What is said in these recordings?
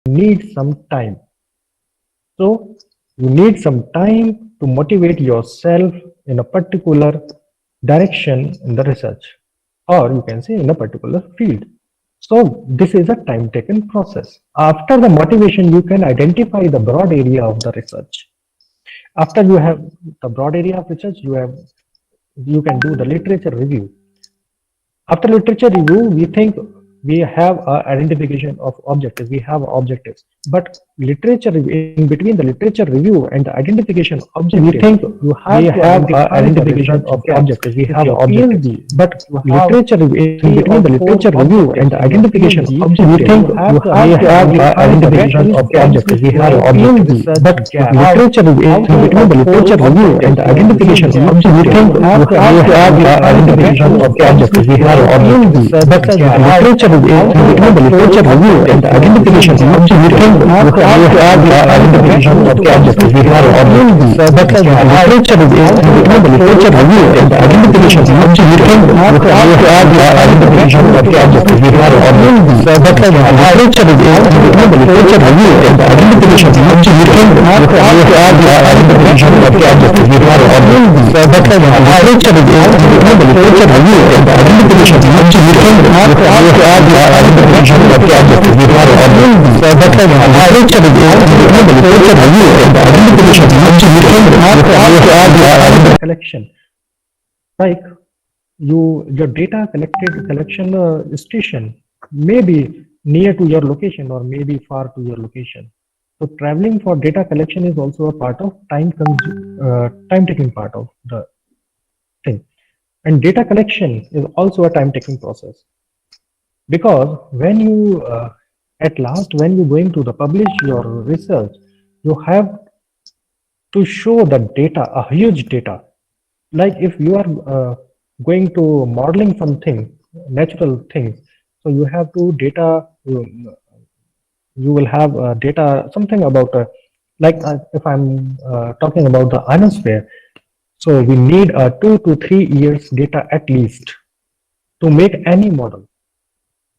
need some time. So you need some time to motivate yourself in a particular direction in the research, or you can say in a particular field. So this is a time taken process. After the motivation, you can identify the broad area of the research. After you have the broad area of research, you can do the literature review. After literature review, we think we have a identification of objectives. We have objectives, but in between the literature review and the identification of objectives, we think you have a identification of objectives. We have objectives, but literature in between the literature review and the identification of objectives, we think we have a identification of objectives. We have objectives, but literature in between the literature review and the identification of objectives, we think you have a identification of objectives. We have objectives, but literature in between the literature review and the identification of objectives, we think you have the identification of objectives. We have objectives, but literature in between the literature review and the identification of objectives, we think you have the identification of objectives. We have objectives, but literature in between the literature review and the identification of objectives, we think you have the identification of objectives. We have objectives, but literature in between the literature review and the identification of objectives, we think you have the identification of objectives. We have objectives, but literature in between the literature review and the identification of objectives, we think you have the collection. Like your data collection station may be near to your location or maybe far to your location. So traveling for data collection is also a part of time taking part of the thing. And data collection is also a time taking process, because when you at last when you're going to publish your research, you have to show the data, a huge data. Like if you are going to modeling something, natural things, so you have to data, you will have data, something about like if I'm talking about the ionosphere, so we need 2 to 3 years data at least to make any model.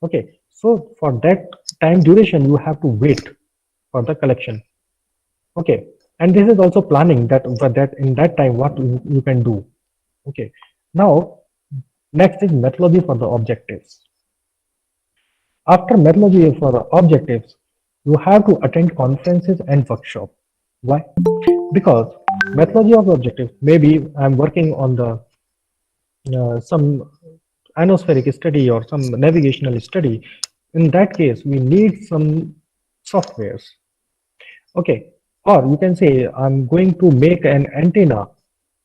Okay, so for that time duration, you have to wait for the collection. Okay, and this is also planning that in that time what you can do. Okay, now next is methodology for the objectives. After methodology for the objectives, you have to attend conferences and workshops. Why? Because methodology of the objectives, maybe I'm working on the some ionospheric study or some navigational study. In that case, we need some softwares. Okay, or you can say I'm going to make an antenna.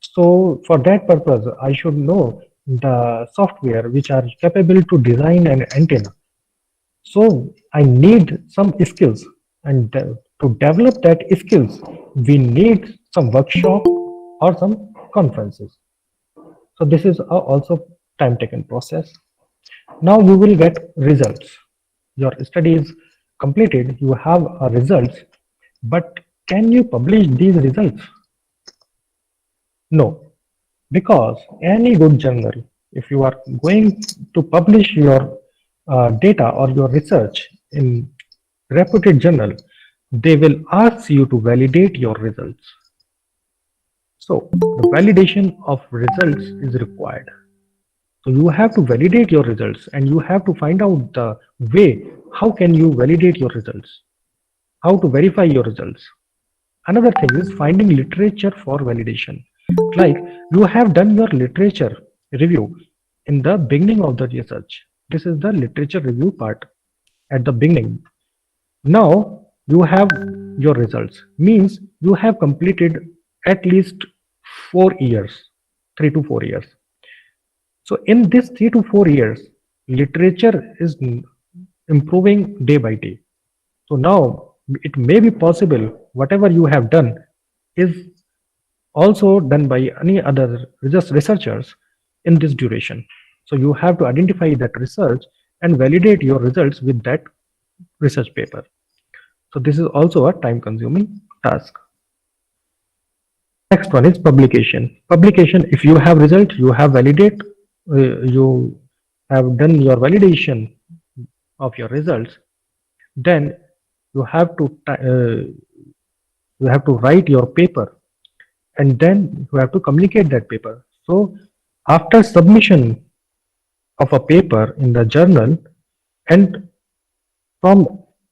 So for that purpose, I should know the software which are capable to design an antenna. So I need some skills, and to develop that skills, we need some workshop or some conferences. So this is also time taken process. Now you will get results. Your study is completed, you have results, but can you publish these results? No, because any good journal, if you are going to publish your data or your research in reputed journal, they will ask you to validate your results. So the validation of results is required. So you have to validate your results, and you have to find out the way how can you validate your results, how to verify your results. Another thing is finding literature for validation. Like you have done your literature review in the beginning of the research. This is the literature review part at the beginning. Now you have your results, means you have completed at least 4 years, 3 to 4 years. So in this 3 to 4 years, literature is improving day by day. So now it may be possible whatever you have done is also done by any other researchers in this duration. So you have to identify that research and validate your results with that research paper. So this is also a time consuming task. Next one is publication. Publication, if you have result, you have validate, you have done your validation of your results, then you have to you have to write your paper, and then you have to communicate that paper. So after submission of a paper in the journal, and from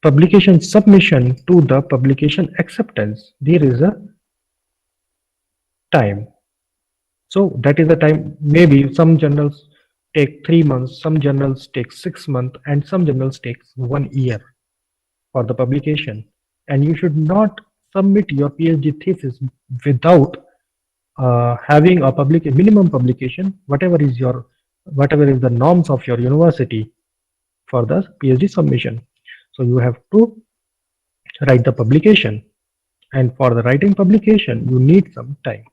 publication submission to the publication acceptance, there is a time. So that is the time. Maybe some journals take 3 months, some journals take 6 months, and some journals takes 1 year for the publication. And you should not submit your PhD thesis without having a public minimum publication, whatever is the norms of your university for the PhD submission. So you have to write the publication, and for the writing publication, you need some time.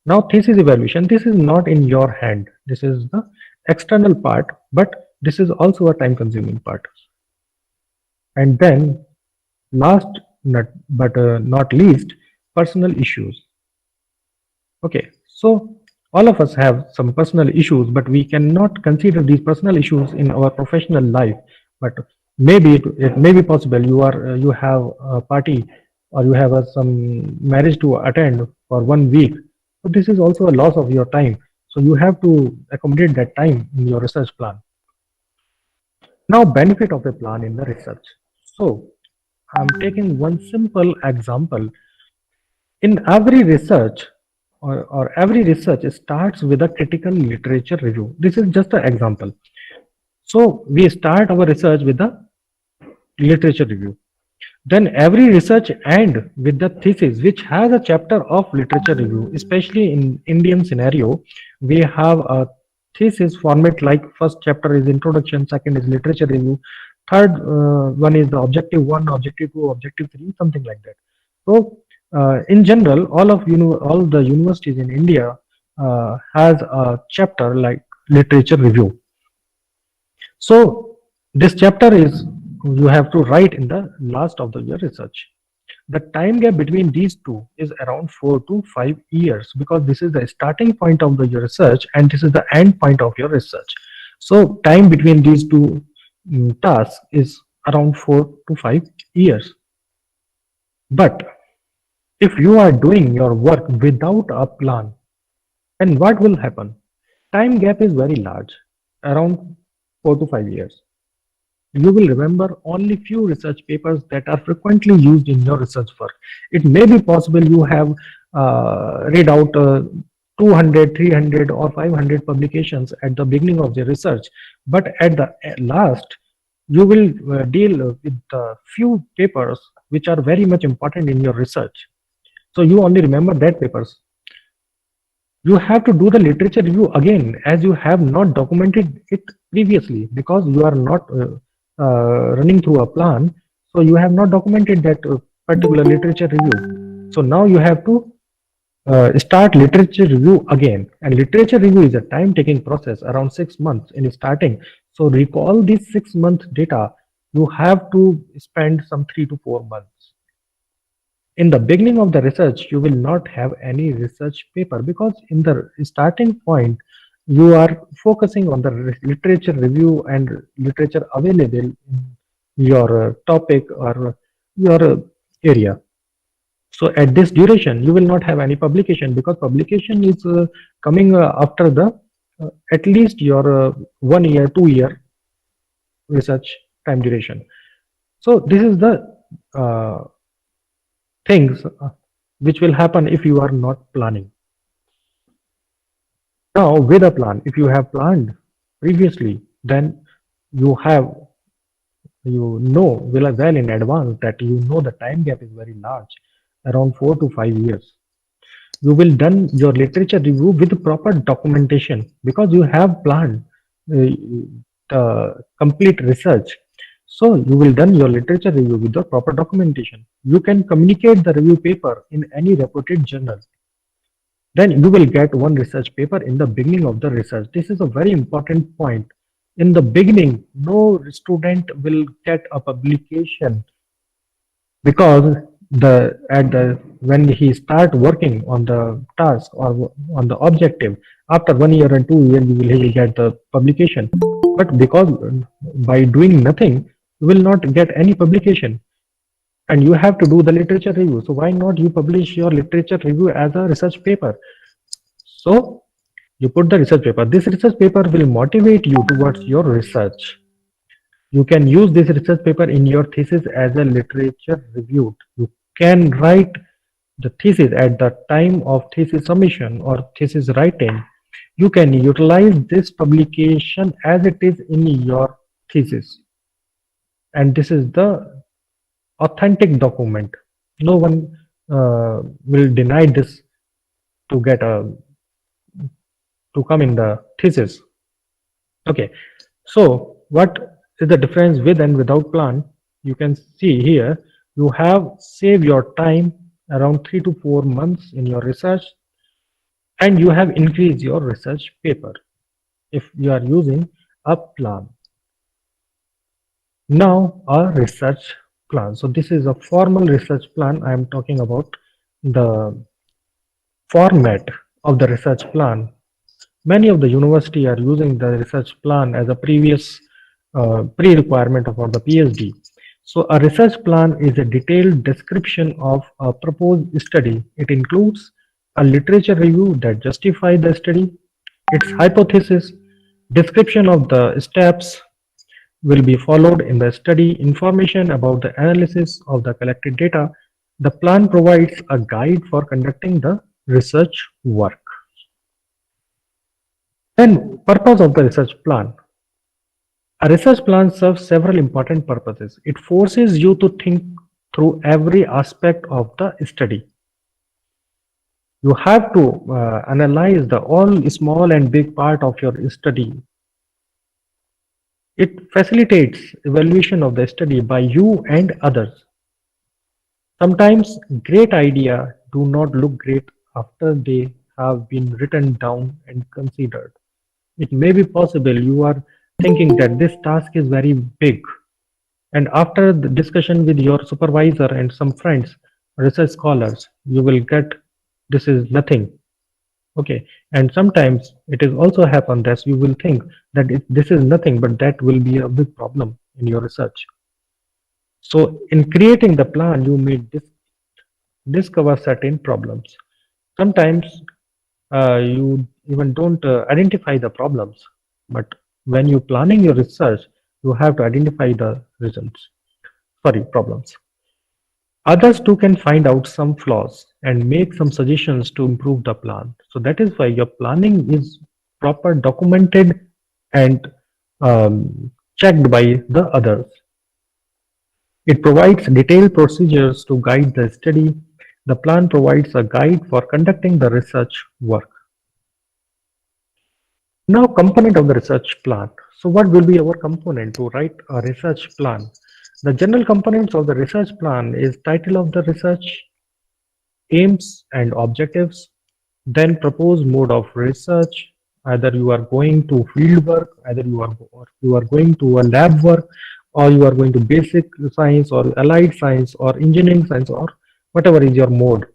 Now, thesis evaluation, this is not in your hand. This is the external part, but this is also a time consuming part. And then last but not least, personal issues. Okay, so all of us have some personal issues, but we cannot consider these personal issues in our professional life. But maybe it may be possible you have a party, or you have some marriage to attend for 1 week. So this is also a loss of your time. So you have to accommodate that time in your research plan. Now, benefit of a plan in the research. So I'm taking one simple example. In every research, or every research starts with a critical literature review. This is just an example. So we start our research with the literature review. Then every research end with the thesis, which has a chapter of literature review. Especially in Indian scenario, we have a thesis format like first chapter is introduction, second is literature review, third one is the objective 1, objective 2, objective 3, something like that. So in general, all the universities in India has a chapter like literature review. So this chapter is you have to write in the last of the year research. The time gap between these two is around 4 to 5 years, because this is the starting point of your research and this is the end point of your research. So time between these two tasks is around 4 to 5 years. But if you are doing your work without a plan, then what will happen? Time gap is very large, around 4 to 5 years. You will remember only few research papers that are frequently used in your research work. It may be possible you have read out 200, 300 or 500 publications at the beginning of the research, but at the last, you will deal with few papers which are very much important in your research. So you only remember that papers. You have to do the literature review again, as you have not documented it previously, because you are not running through a plan. So you have not documented that particular literature review. So now you have to start literature review again. And literature review is a time-taking process, around 6 months in starting. So recall this 6-month data. You have to spend some 3 to 4 months. In the beginning of the research, you will not have any research paper, because in the starting point, you are focusing on the literature review and literature available in your topic or your area. So at this duration, you will not have any publication, because publication is coming after the at least your 1 year, 2 year research time duration. So this is the things which will happen if you are not planning. Now, with a plan, if you have planned previously, then you know well in advance that you know the time gap is very large, around 4 to 5 years. You will done your literature review with proper documentation, because you have planned the complete research. So you will done your literature review with the proper documentation. You can communicate the review paper in any reputed journal. Then you will get one research paper in the beginning of the research. This is a very important point. In the beginning, no student will get a publication, because when he start working on the task or on the objective, after 1 year and 2 years, he will get the publication. But because by doing nothing, you will not get any publication. and you have to do the literature review. So why not you publish your literature review as a research paper? So you put the research paper. This research paper will motivate you towards your research. You can use this research paper in your thesis as a literature review. You can write the thesis at the time of thesis submission or thesis writing. You can utilize this publication as it is in your thesis. And this is the authentic document. No one will deny this to get a to come in the thesis. Okay, so what is the difference with and without plan? You can see here you have saved your time around 3 to 4 months in your research, and you have increased your research paper if you are using a plan. Now a research plan. So this is a formal research plan. I am talking about the format of the research plan. Many of the university are using the research plan as a previous pre-requirement for the PhD. So a research plan is a detailed description of a proposed study. It includes a literature review that justify the study, its hypothesis, description of the steps will be followed in the study, information about the analysis of the collected data. The plan provides a guide for conducting the research work. Then, purpose of the research plan. A research plan serves several important purposes. It forces you to think through every aspect of the study. You have to analyze the all small and big part of your study. It facilitates evaluation of the study by you and others. Sometimes great ideas do not look great after they have been written down and considered. It may be possible you are thinking that this task is very big, and after the discussion with your supervisor and some friends, research scholars, you will get this is nothing. Okay, and sometimes it is also happen that you will think that this is nothing, but that will be a big problem in your research. So in creating the plan, you may discover certain problems. Sometimes you even don't identify the problems, but when you planning your research, you have to identify the results, sorry, problems. Others too can find out some flaws and make some suggestions to improve the plan. So that is why your planning is proper documented and checked by the others. It provides detailed procedures to guide the study. The plan provides a guide for conducting the research work. Now, component of the research plan. So what will be our component to write a research plan? The general components of the research plan is title of the research, aims and objectives, then proposed mode of research, either you are going to field work, either you are going to a lab work, or you are going to basic science or allied science or engineering science or whatever is your mode.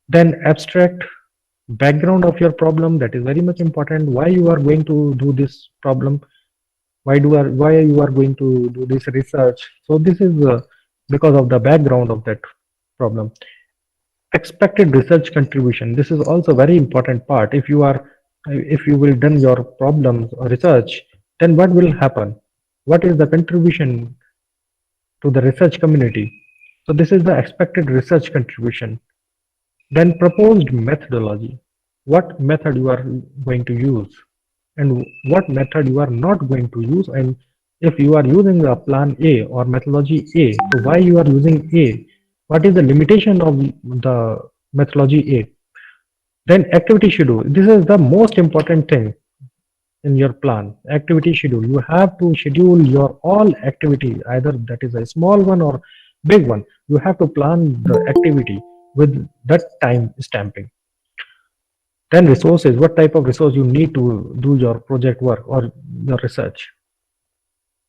Then abstract, background of your problem, that is very much important, why you are going to do this problem, why you are going to do this research. So this is because of the background of that problem. Expected research contribution, this is also very important part. If you will done your problems or research, then what will happen, what is the contribution to the research community. So this is the expected research contribution. Then proposed methodology, what method you are going to use and what method you are not going to use, and if you are using a plan A or methodology A, so why you are using A, what is the limitation of the methodology A. Then activity schedule, this is the most important thing in your plan. Activity schedule, you have to schedule your all activity, either that is a small one or big one. You have to plan the activity with that time stamping. Then resources, what type of resource you need to do your project work or your research.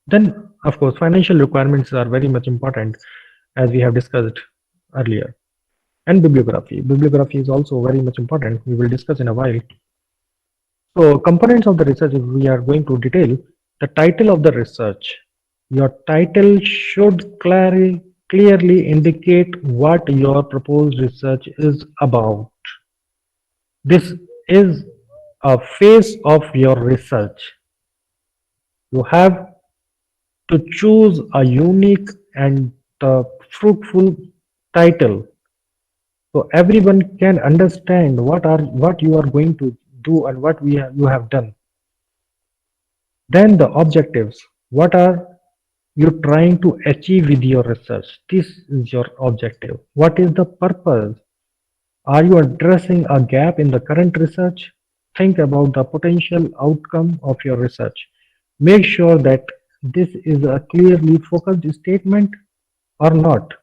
Then of course financial requirements are very much important, as we have discussed earlier. And bibliography is also very much important, we will discuss in a while. So components of the research, we are going to detail the title of the research. Your title should clearly clearly indicate what your proposed research is about. This is a phase of your research. You have to choose a unique and fruitful title so everyone can understand what you are going to do and you have done. Then the objectives. What are you trying to achieve with your research? This is your objective. What is the purpose? Are you addressing a gap in the current research? Think about the potential outcome of your research. Make sure that this is a clearly focused statement or not.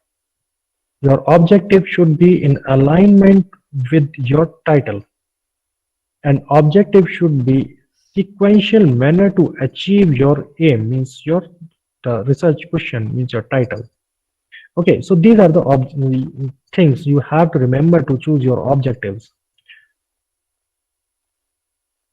Your objective should be in alignment with your title. An objective should be sequential manner to achieve your aim, means your the research question means your title. Okay, so these are the things you have to remember to choose your objectives.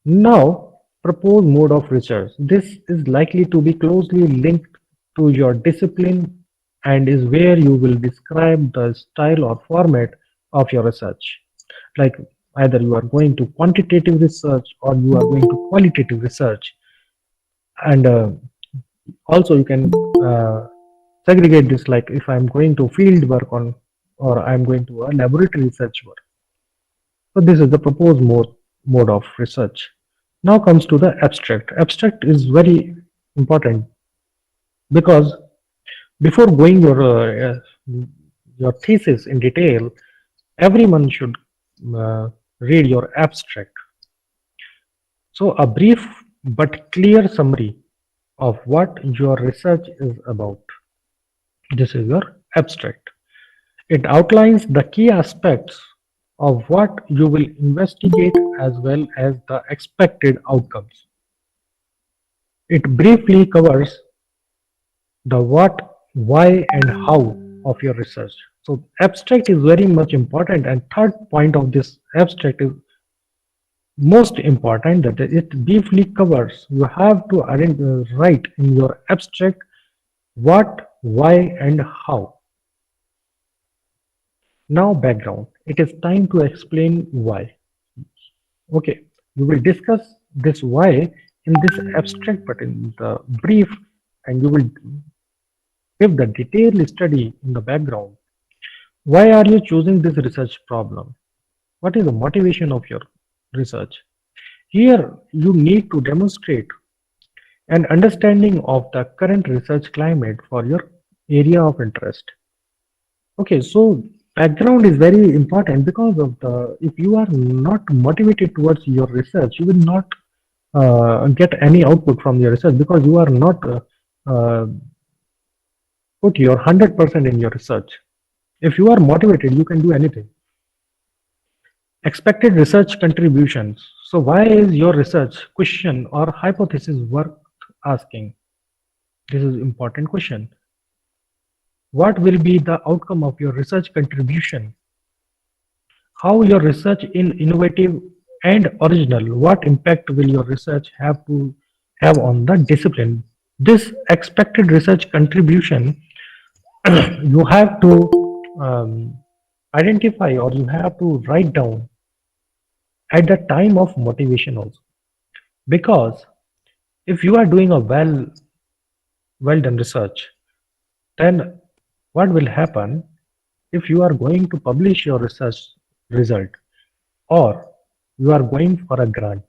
Now, propose mode of research. This is likely to be closely linked to your discipline and is where you will describe the style or format of your research. Like either you are going to quantitative research or you are going to qualitative research. And also you can segregate this, like if I'm going to field work on or I'm going to a laboratory research work. So this is the proposed mode of research. Now comes to the abstract. Abstract is very important because before going your thesis in detail, everyone should read your abstract. So a brief but clear summary of what your research is about. This is your abstract. It outlines the key aspects of what you will investigate as well as the expected outcomes. It briefly covers the what, why, and how of your research. So abstract is very much important, and third point of this abstract is most important, that it briefly covers. You have to write in your abstract what, why, and how. Now background. It is time to explain why. Okay, we will discuss this why in this abstract, but in the brief, and you will give the detailed study in the background. Why are you choosing this research problem? What is the motivation of your research? Here, you need to demonstrate an understanding of the current research climate for your area of interest. Okay, so background is very important because of the if you are not motivated towards your research, you will not get any output from your research because you are not put your 100% in your research. If you are motivated, you can do anything. Expected research contributions. So why is your research question or hypothesis worth asking? This is important question. What will be the outcome of your research contribution? How your research in innovative and original? What impact will your research have to have on the discipline? This expected research contribution you have to identify, or you have to write down at the time of motivation also, because if you are doing a well done research, then what will happen if you are going to publish your research result or you are going for a grant?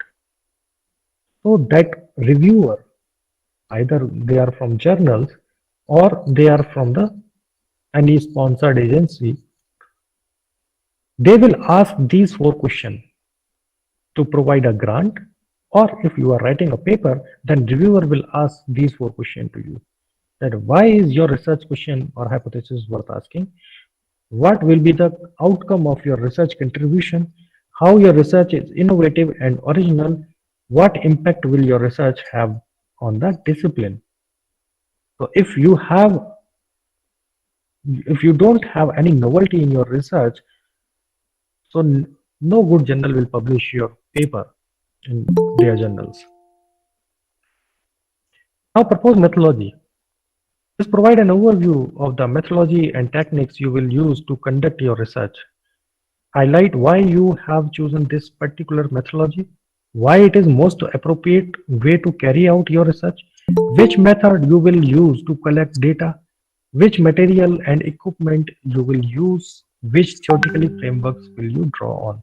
So that reviewer, either they are from journals or they are from the any sponsored agency, they will ask these four questions to provide a grant, or if you are writing a paper, then reviewer will ask these four questions to you. That why is your research question or hypothesis worth asking? What will be the outcome of your research contribution? How your research is innovative and original? What impact will your research have on the discipline? So if you don't have any novelty in your research, so no good journal will publish your paper in their journals. Now propose methodology. Just provide an overview of the methodology and techniques you will use to conduct your research. Highlight why you have chosen this particular methodology, why it is most appropriate way to carry out your research, which method you will use to collect data, which material and equipment you will use, which theoretical frameworks will you draw on.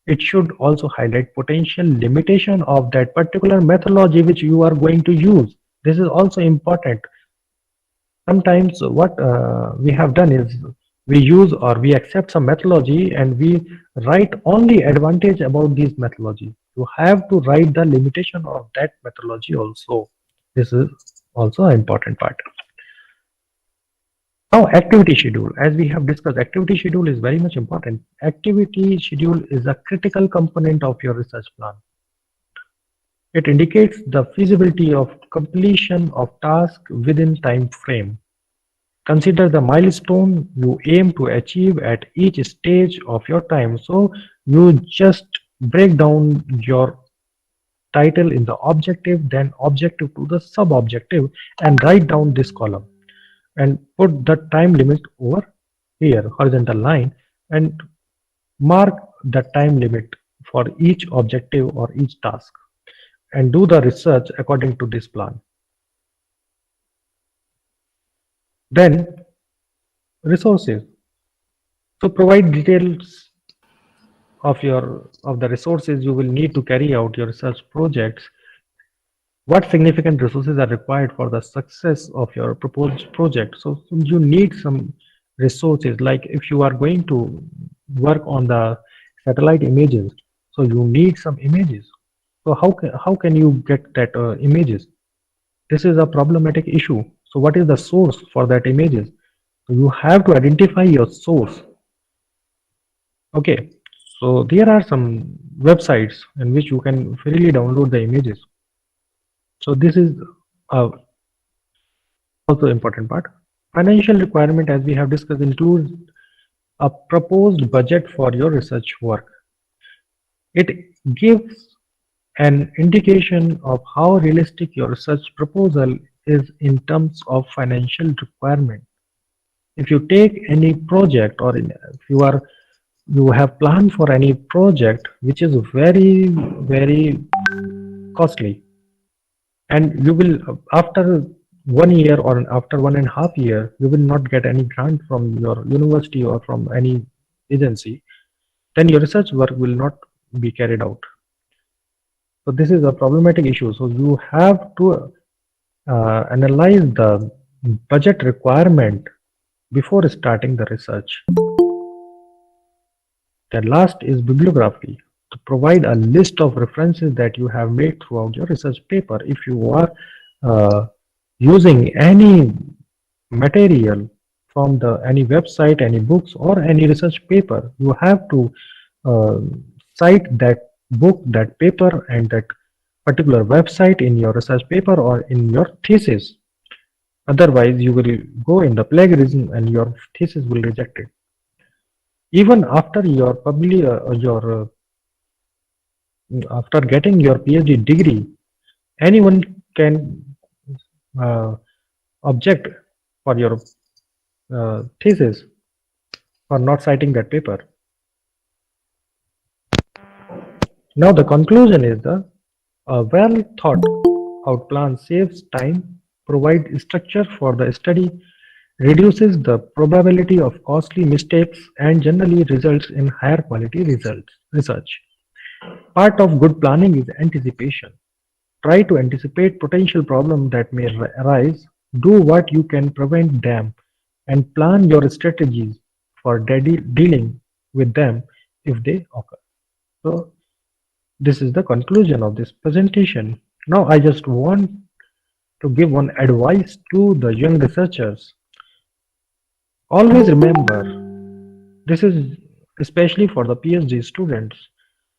It should also highlight potential limitation of that particular methodology which you are going to use. This is also important. Sometimes what we have done is we use or we accept some methodology and we write only advantage about this methodology. You have to write the limitation of that methodology also. This is also an important part. Now, activity schedule. As we have discussed, activity schedule is very much important. Activity schedule is a critical component of your research plan. It indicates the feasibility of completion of task within time frame. Consider the milestone you aim to achieve at each stage of your time. So you just break down your title in the objective, then objective to the sub-objective, and write down this column and put the time limit over here, horizontal line, and mark the time limit for each objective or each task and do the research according to this plan. Then resources. So provide details of the resources you will need to carry out your research projects. What significant resources are required for the success of your proposed project? So you need some resources, like if you are going to work on the satellite images, so you need some images. So how can you get that images? This is a problematic issue. So what is the source for that images? You have to identify your source. Okay, so there are some websites in which you can freely download the images. So this is also important part. Financial requirement, as we have discussed, includes a proposed budget for your research work. It gives an indication of how realistic your research proposal is in terms of financial requirement. If you take any project, or if you have planned for any project which is very costly, and you will, after 1 year or after 1.5 year, you will not get any grant from your university or from any agency, then your research work will not be carried out. So this is a problematic issue. So you have to analyze the budget requirement before starting the research. The last is bibliography. To provide a list of references that you have made throughout your research paper. If you are using any material from any website, any books, or any research paper, you have to uh, cite that book, that paper, and that particular website in your research paper or in your thesis. Otherwise, you will go in the plagiarism and your thesis will reject it. Even after after getting your PhD degree, anyone can uh, object for your thesis for not citing that paper. Now the conclusion is the well thought out plan saves time, provides structure for the study, reduces the probability of costly mistakes, and generally results in higher quality research. Part of good planning is anticipation. Try to anticipate potential problems that may arise, do what you can prevent them, and plan your strategies for dealing with them if they occur. So this is the conclusion of this presentation. Now I just want to give one advice to the young researchers. Always remember, this is especially for the PhD students.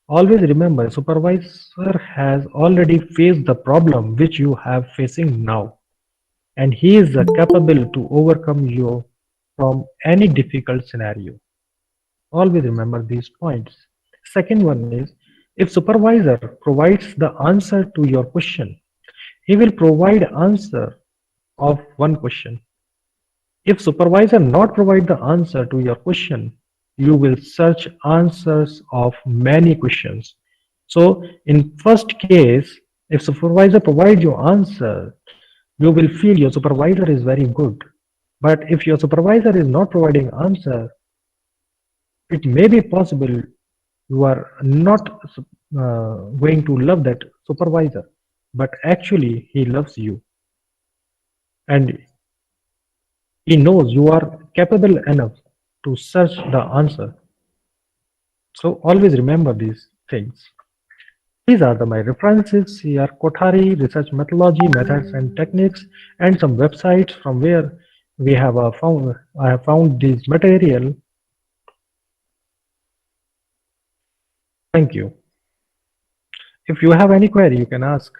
Always remember, supervisor has already faced the problem which you have facing now, and he is capable to overcome you from any difficult scenario. Always remember these points. Second one is, if supervisor provides the answer to your question, he will provide answer of one question. If supervisor not provide the answer to your question, you will search answers of many questions. So in first case, if supervisor provide you answer, you will feel your supervisor is very good. But if your supervisor is not providing answer, it may be possible you are not going to love that supervisor, but actually he loves you and he knows you are capable enough to search the answer. So always remember these things. These are my references here: Kothari, research methodology, methods and techniques, and some websites from where we have found I have found this material. Thank you. If you have any query, you can ask.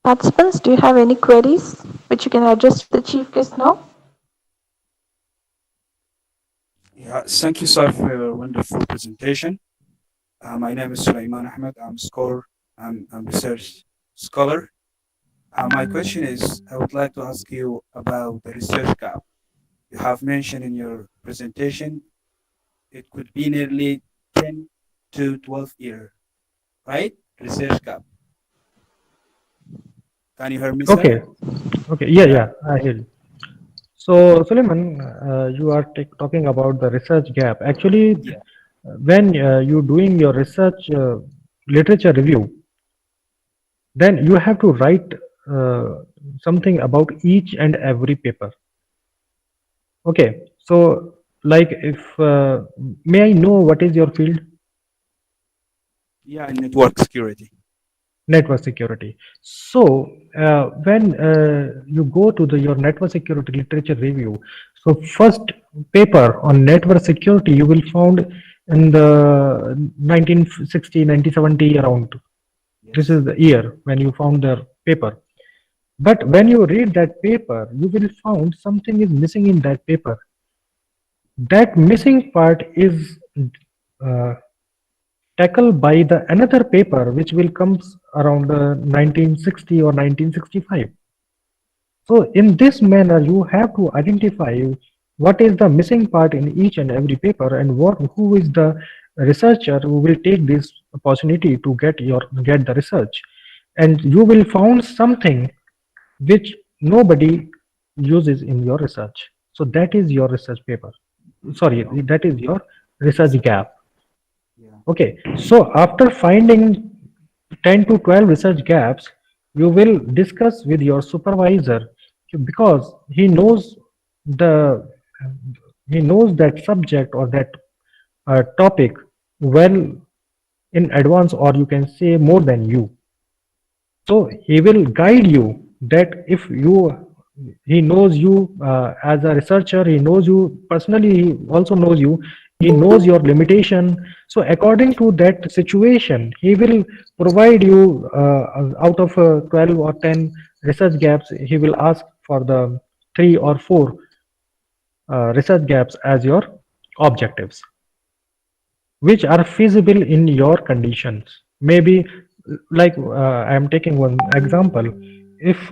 Participants, do you have any queries which you can address to the chief guest now? Yeah, thank you, sir, for your wonderful presentation. My name is Sulaiman Ahmed. I'm research scholar. My question is, I would like to ask you about the research gap. You have mentioned in your presentation it could be nearly 10 to 12 year, right? Research gap. Can you hear me, sir? Okay, okay, yeah, Yeah, yeah, I hear you. So, Suleiman, you are talking about the research gap. Actually, yeah, when you doing your research literature review, then you have to write something about each and every paper. Okay, so like if may I know what is your field? yeah, network security. Network security. So when you go to your network security literature review, so first paper on network security you will found in the 1960, 1970 around. This Yes. is the year when you found the paper. But when you read that paper, you will found something is missing in that paper. That missing part is uh, tackled by the another paper which will comes around 1960 or 1965. So in this manner, you have to identify what is the missing part in each and every paper and what who is the researcher who will take this opportunity to get the research, and you will found something which nobody uses in your research. So that is your research paper. Sorry, Oh, that is your research research. gap. Yeah. Okay, so after finding 10 to 12 research gaps, you will discuss with your supervisor because the he knows that subject or that topic well in advance, or you can say more than you. So he will guide you that if you he knows you as a researcher, he knows you personally, he also knows you, he knows your limitation. So according to that situation, he will provide you out of 12 or 10 research gaps, he will ask for the 3 or 4 research gaps as your objectives which are feasible in your conditions. Maybe like I am taking one example. If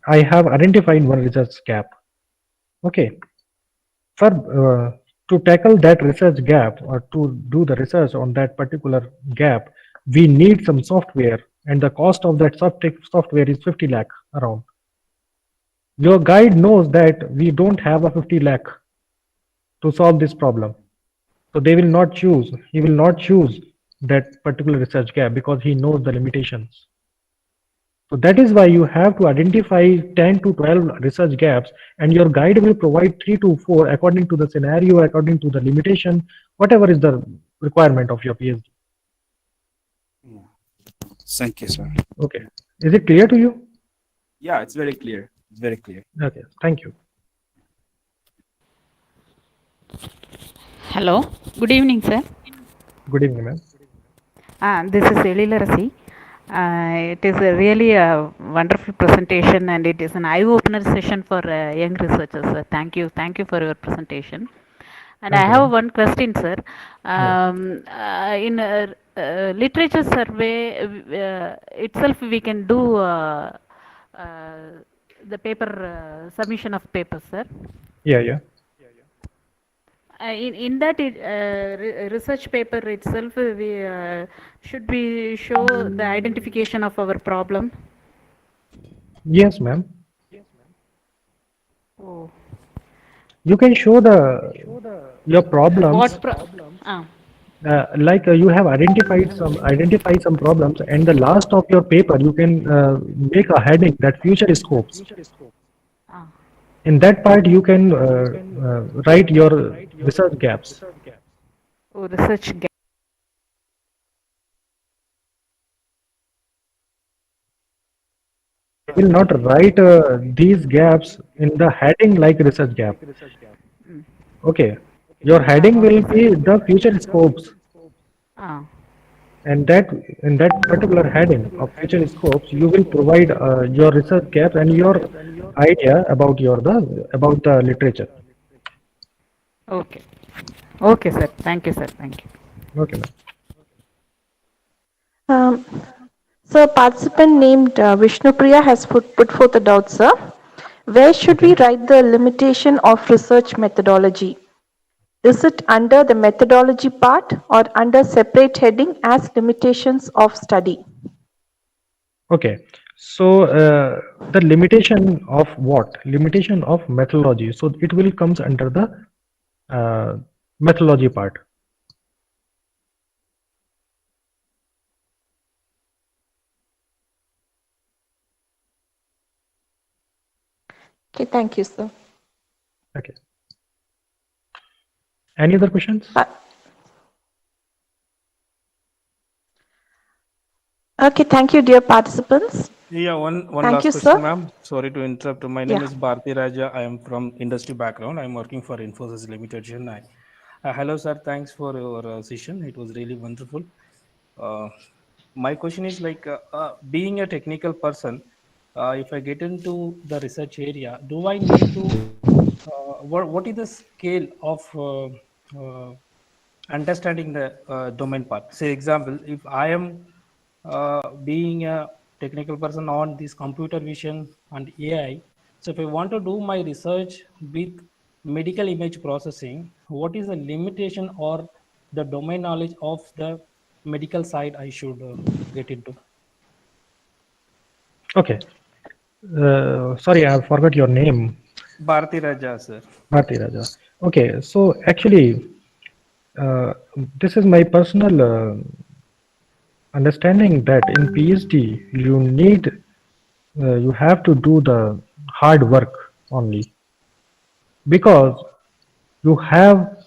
I have identified one research gap, okay, for to tackle that research gap or to do the research on that particular gap, we need some software, and the cost of that software is 50 lakh around. Your guide knows that we don't have a 50 lakh to solve this problem. So they will not choose, he will not choose that particular research gap because he knows the limitations. So that is why you have to identify 10 to 12 research gaps, and your guide will provide 3 to 4 according to the scenario, according to the limitation, whatever is the requirement of your PhD. Yeah. Thank you, sir. Okay. Is it clear to you? Yeah, it's very clear. It's very clear. Okay. Thank you. Hello, good evening, sir. Good evening, ma'am. This is Elila Rasi. It is a really a wonderful presentation, and it is an eye-opener session for young researchers. Thank you for your presentation. And I Thank you, have ma'am. one question, sir. Yeah. In literature survey itself, we can do uh, the paper submission of papers, sir. Yeah, yeah. In that research paper itself, we should we show the identification of our problem. Yes, ma'am. Oh, You can show the your problems, what pro ah, like you have identify some problems, and the last of your paper you can make a heading that future scopes. ah. In that part, you can write your research gaps. Oh, research gap. You will not write these gaps in the heading like research gap. Mm. Okay, your heading Okay, will sir. be the future scopes, Ah, and that in that particular heading of future scopes, you will provide your research gaps and your idea about about the literature. okay. Okay, sir. Thank you, sir. Thank you. Okay, ma'am. Um, so, a participant named Vishnupriya has put forth a doubt, sir. Where should Okay. we write the limitation of research methodology? Is it under the methodology part or under separate heading as limitations of study? Okay. So the limitation of what? Limitation of methodology. So it will comes under the methodology part. Okay, thank you, sir. Okay. Any other questions? Uh, okay, thank you, dear participants. Yeah, one Thank last you, question, sir. ma'am. Sorry to interrupt. My name Yeah. is Bharti Raja. I am from industry background. I am working for Infosys Limited, Chennai. Hello, sir. Thanks for your session. It was really wonderful. Uh, my question is like, being a technical person, if I get into the research area, do I need to, what is the scale of understanding the domain part? Say, example, if I am being a technical person on this computer vision and AI, so if I want to do my research with medical image processing, what is the limitation or the domain knowledge of the medical side I should get into? Okay. Sorry, I forgot your name, Bharti Raja, sir. Bharti Raja. Okay. So actually, uh, this is my personal understanding that in PhD you have to do the hard work only because you have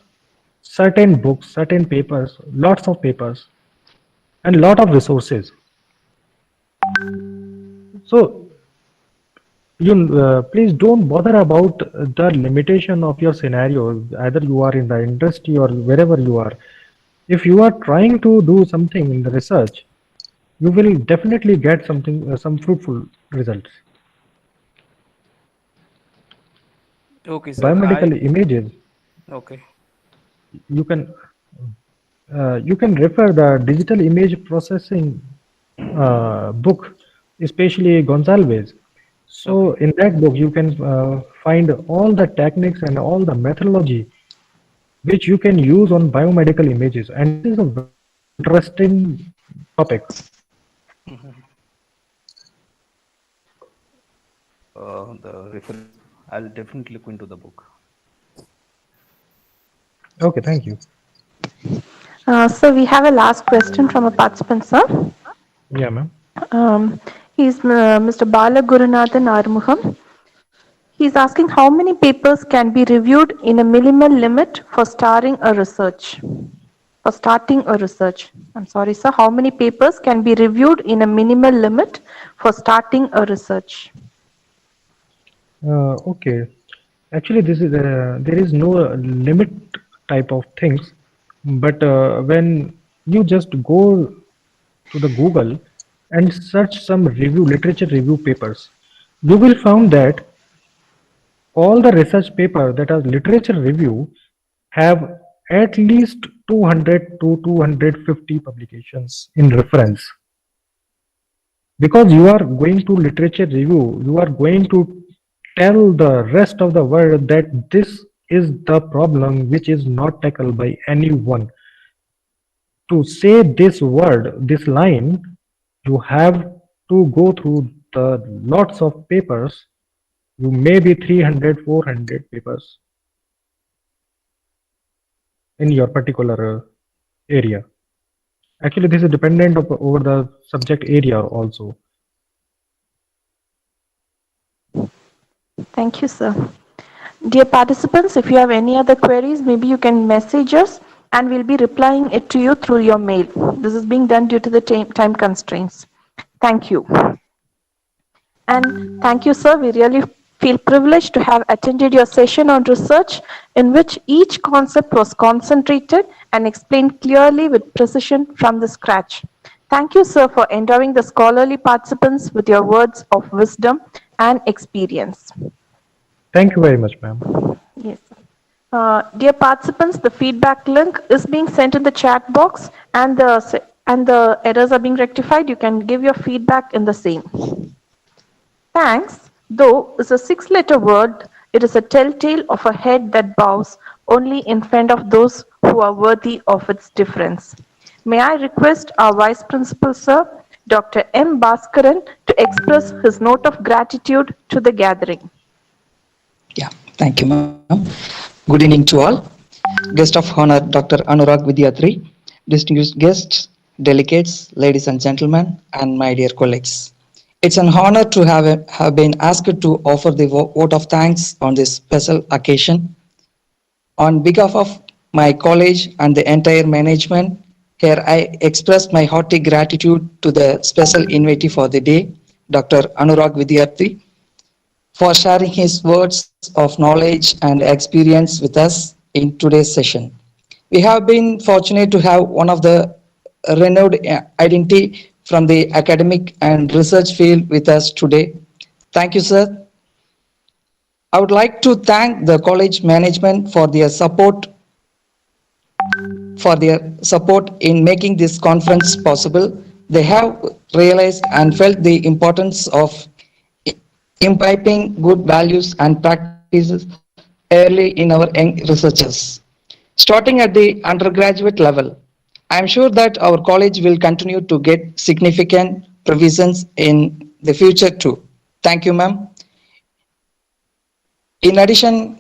certain books, certain papers, lots of papers, and lot of resources. So you please don't bother about the limitation of your scenario. Either you are in the industry or wherever you are. If you are trying to do something in the research, you will definitely get something, some fruitful results. Okay, sir. Biomedical images, Okay. you can you can refer the digital image processing book, especially Gonzalez. So Okay. in that book, you can find all the techniques and all the methodology which you can use on biomedical images, and this is a very interesting topic. The reference, I'll definitely look into the book. Okay, thank you. So we have a last question from a participant, sir. Yeah, ma'am. He's Mr. Bala Gurunathan Armugham. He's asking how many papers can be reviewed in a minimal limit for starting a research. For starting a research. I'm sorry, sir. How many papers can be reviewed in a minimal limit for starting a research? Okay. Actually, this is there is no limit type of things, but when you just go to the Google and search some literature review papers, you will find that all the research paper that are literature review have at least 200 to 250 publications in reference. Because you are going to literature review, you are going to tell the rest of the world that this is the problem which is not tackled by anyone. To say this word, this line, you have to go through the lots of papers. You may be 300, 400 papers in your particular area. Actually, this is dependent over the subject area also. Thank you, sir. Dear participants, if you have any other queries, maybe you can message us and we'll be replying it to you through your mail. This is being done due to the time constraints. Thank you. And thank you, sir. We really feel privileged to have attended your session on research in which each concept was concentrated and explained clearly with precision from the scratch. Thank you, sir, for endowing the scholarly participants with your words of wisdom and experience. Thank you very much, ma'am. Yes. Dear participants, the feedback link is being sent in the chat box and the errors are being rectified. You can give your feedback in the same. Thanks, though, is a six-letter word. It is a telltale of a head that bows only in front of those who are worthy of its deference. May I request our Vice Principal, Sir, Dr. M. Bhaskaran, to express his note of gratitude to the gathering. Yeah, thank you, ma'am. Good evening to all. Guest of honor, Dr. Anurag Vidyatri, distinguished guests, delegates, ladies and gentlemen, and my dear colleagues. It's an honor to have been asked to offer the vote of thanks on this special occasion. On behalf of my college and the entire management, here I express my hearty gratitude to the special invitee for the day, Dr. Anurag Vidyarthi, for sharing his words of knowledge and experience with us in today's session. We have been fortunate to have one of the renowned identity from the academic and research field with us today. Thank you, sir. I would like to thank the college management for their support in making this conference possible. They have realized and felt the importance of imbibing good values and practices early in our young researchers. Starting at the undergraduate level, I am sure that our college will continue to get significant provisions in the future too. Thank you, ma'am. In addition,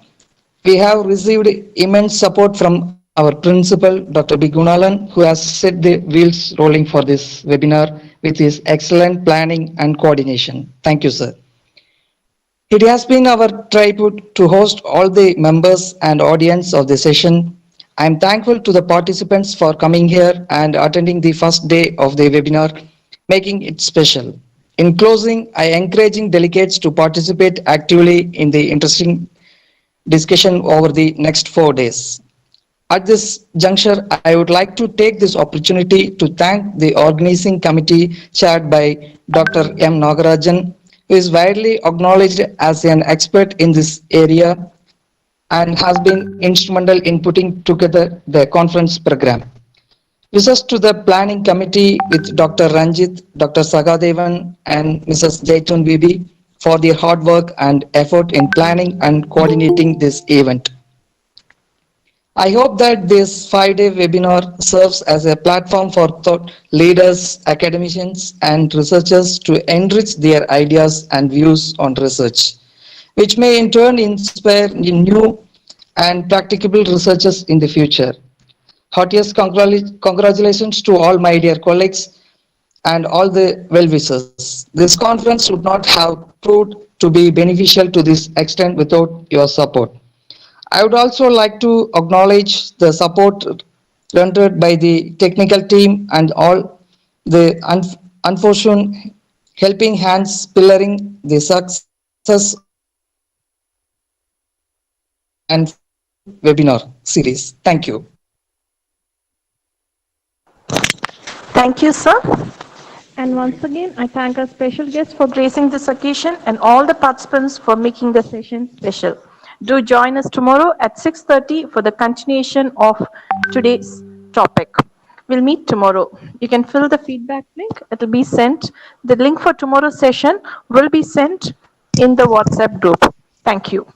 we have received immense support from our principal, Dr. B. Gunalan, who has set the wheels rolling for this webinar with his excellent planning and coordination. Thank you, sir. It has been our tribute to host all the members and audience of the session. I am thankful to the participants for coming here and attending the first day of the webinar, making it special. In closing, I encouraging delegates to participate actively in the interesting discussion over the next 4 days. At this juncture, I would like to take this opportunity to thank the organizing committee chaired by Dr. M. Nagarajan, who is widely acknowledged as an expert in this area and has been instrumental in putting together the conference program. Wishes to the planning committee with Dr. Ranjit, Dr. Sagadevan, and Mrs. Jaitun Bibi for their hard work and effort in planning and coordinating this event. I hope that this 5-day webinar serves as a platform for thought leaders, academicians, and researchers to enrich their ideas and views on research, which may in turn inspire new and practicable researchers in the future. Heartiest congratulations to all my dear colleagues and all the well-wishers. This conference would not have proved to be beneficial to this extent without your support. I would also like to acknowledge the support rendered by the technical team and all the unfortunate helping hands pillaring the success of this and webinar series. Thank you. Thank you, sir. And once again, I thank our special guests for gracing this occasion and all the participants for making the session special. Do join us tomorrow at 6:30 for the continuation of today's topic. We'll meet tomorrow. You can fill the feedback link. It'll be sent. The link for tomorrow's session will be sent in the WhatsApp group. Thank you.